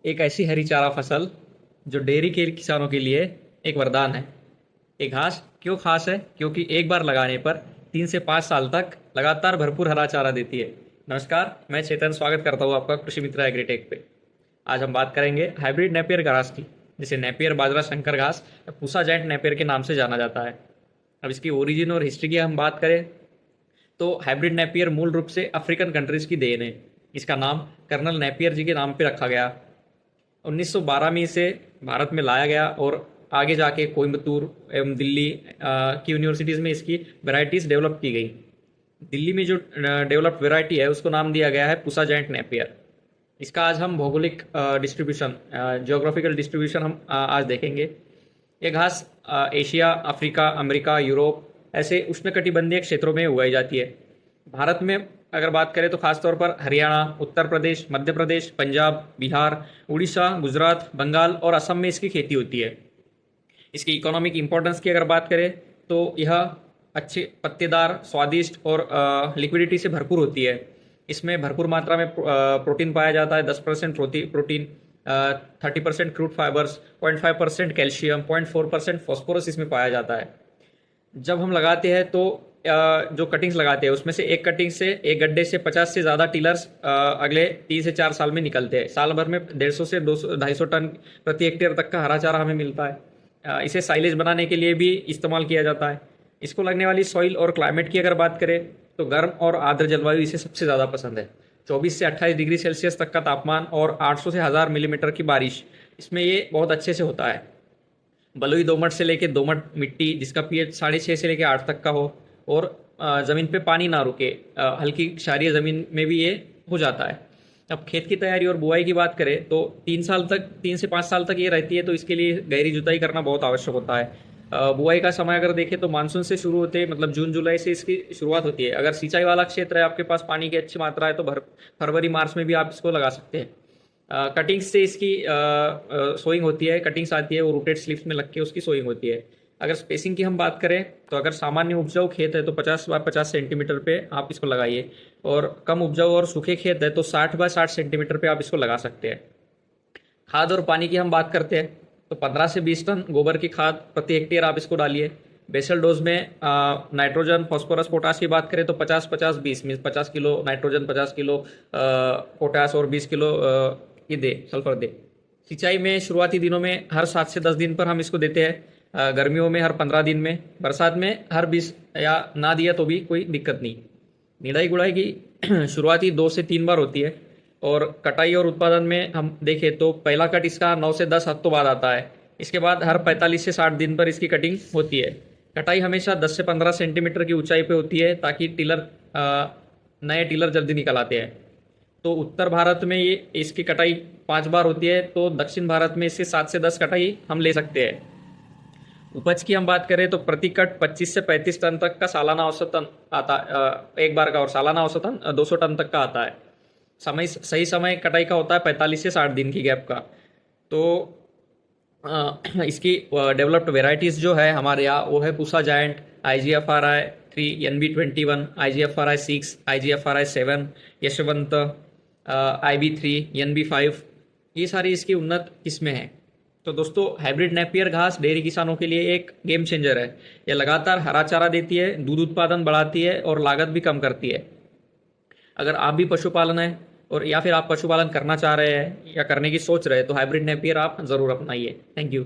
एक ऐसी हरी चारा फसल जो डेयरी के किसानों के लिए एक वरदान है। ये घास क्यों खास है? क्योंकि एक बार लगाने पर 3 से 5 साल तक लगातार भरपूर हरा चारा देती है। नमस्कार, मैं चेतन स्वागत करता हूँ आपका कृषि मित्र एग्रीटेक पे। आज हम बात करेंगे हाइब्रिड नेपियर घास की, जिसे नेपियर बाजरा शंकर घास या पूसा जायंट नेपियर के नाम से जाना जाता है। अब इसकी ओरिजिन और हिस्ट्री की हम बात करें तो हाइब्रिड नेपियर मूल रूप से अफ्रीकन कंट्रीज की देन है। इसका नाम कर्नल नेपियर जी के नाम पे रखा गया। 1912 में इसे भारत में लाया गया और आगे जाके कोयम्बतूर एवं दिल्ली की यूनिवर्सिटीज़ में इसकी वैरायटीज़ डेवलप की गई। दिल्ली में जो डेवलप्ड वैरायटी है उसको नाम दिया गया है पूसा जायंट नेपियर। इसका आज हम भौगोलिक डिस्ट्रीब्यूशन, जियोग्राफिकल डिस्ट्रीब्यूशन हम आज देखेंगे। ये घास एशिया, अफ्रीका, अमेरिका, यूरोप ऐसे उष्णकटिबंधीय क्षेत्रों में उगाई जाती है। भारत में अगर बात करें तो खासतौर पर हरियाणा, उत्तर प्रदेश, मध्य प्रदेश, पंजाब, बिहार, उड़ीसा, गुजरात, बंगाल और असम में इसकी खेती होती है। इसकी इकोनॉमिक इंपॉर्टेंस की अगर बात करें तो यह अच्छे पत्तेदार, स्वादिष्ट और लिक्विडिटी से भरपूर होती है। इसमें भरपूर मात्रा में प्रोटीन पाया जाता है। 10% protein, 30% crude fibres, 0.5% calcium, 0.4% phosphorus इसमें पाया जाता है। जब हम लगाते हैं तो जो कटिंग्स लगाते हैं उसमें से एक कटिंग से, एक गड्ढे से 50 से ज़्यादा टिलर्स अगले 3 से 4 साल में निकलते हैं। साल भर में 150 से 200-250 टन प्रति हेक्टेयर तक का हरा चारा हमें मिलता है। इसे साइलेज बनाने के लिए भी इस्तेमाल किया जाता है। इसको लगने वाली सॉइल और क्लाइमेट की अगर बात करें तो गर्म और आर्द्र जलवायु इसे सबसे ज़्यादा पसंद है। 24 से 28 डिग्री सेल्सियस तक का तापमान और 800 से 1000 मिलीमीटर की बारिश, इसमें ये बहुत अच्छे से होता है। बलुई दोमट से लेके दोमट मिट्टी जिसका पीएच 6.5 से लेके 8 तक का हो और ज़मीन पे पानी ना रुके, हल्की क्षारीय ज़मीन में भी ये हो जाता है। अब खेत की तैयारी और बुआई की बात करें तो 3 से 5 साल तक ये रहती है, तो इसके लिए गहरी जुताई करना बहुत आवश्यक होता है। बुआई का समय अगर देखें तो मानसून से शुरू होते हैं, मतलब जून जुलाई से इसकी शुरुआत होती है। अगर सिंचाई वाला क्षेत्र है, आपके पास पानी की अच्छी मात्रा है, तो फरवरी मार्च में भी आप इसको लगा सकते हैं। कटिंग्स से इसकी सोइंग होती है, कटिंग्स आती है, वो रूटेड स्लिप्स में लग के उसकी सोइंग होती है। अगर स्पेसिंग की हम बात करें तो अगर सामान्य उपजाऊ खेत है तो 50 बाय 50 सेंटीमीटर पे आप इसको लगाइए, और कम उपजाऊ और सूखे खेत है तो 60 बाय 60 सेंटीमीटर पे आप इसको लगा सकते हैं। खाद और पानी की हम बात करते हैं तो 15 से 20 टन गोबर की खाद प्रति हेक्टेयर आप इसको डालिए। बेसल डोज में नाइट्रोजन, फास्फोरस, पोटास की बात करें तो 50-50-20 means 50 kilo nitrogen, 50 kilo potash और 20 किलो ये दे सल्फर दे। सिंचाई में शुरुआती दिनों में हर 7 से 10 दिन पर हम इसको देते हैं। गर्मियों में हर 15 दिन में, बरसात में हर 20 या ना दिया तो भी कोई दिक्कत नहीं। निराई गुड़ाई की शुरुआती 2 से 3 बार होती है, और कटाई और उत्पादन में हम देखें तो पहला कट इसका 9 से 10 हफ्तों बाद आता है। इसके बाद हर 45 से 60 दिन पर इसकी कटिंग होती है। कटाई हमेशा 10 से 15 सेंटीमीटर की ऊंचाई पे होती है ताकि नए टिलर जल्दी निकल आते हैं। तो उत्तर भारत में ये इसकी कटाई 5 बार होती है, तो दक्षिण भारत में इससे 7 से 10 कटाई हम ले सकते हैं। उपज की हम बात करें तो प्रति कट 25 से 35 टन तक का सालाना औसतन आता, एक बार का, और सालाना औसतन 200 टन तक का आता है। सही समय कटाई का होता है 45 से 60 दिन की गैप का। तो इसकी डेवलप्ड वेराइटीज़ जो है हमारे यहाँ वो है Pusa giant, IGFRI 3, NB21, IGFRI 6, IGFRI 7, Yashwant, IB3, NB5, ये सारी इसकी उन्नत किस्में हैं। तो दोस्तों, हाइब्रिड नेपियर घास डेयरी किसानों के लिए एक गेम चेंजर है। यह लगातार हरा चारा देती है, दूध उत्पादन बढ़ाती है और लागत भी कम करती है। अगर आप भी पशुपालन है और या फिर आप पशुपालन करना चाह रहे हैं या करने की सोच रहे हैं तो हाइब्रिड नेपियर आप ज़रूर अपनाइए। Thank you.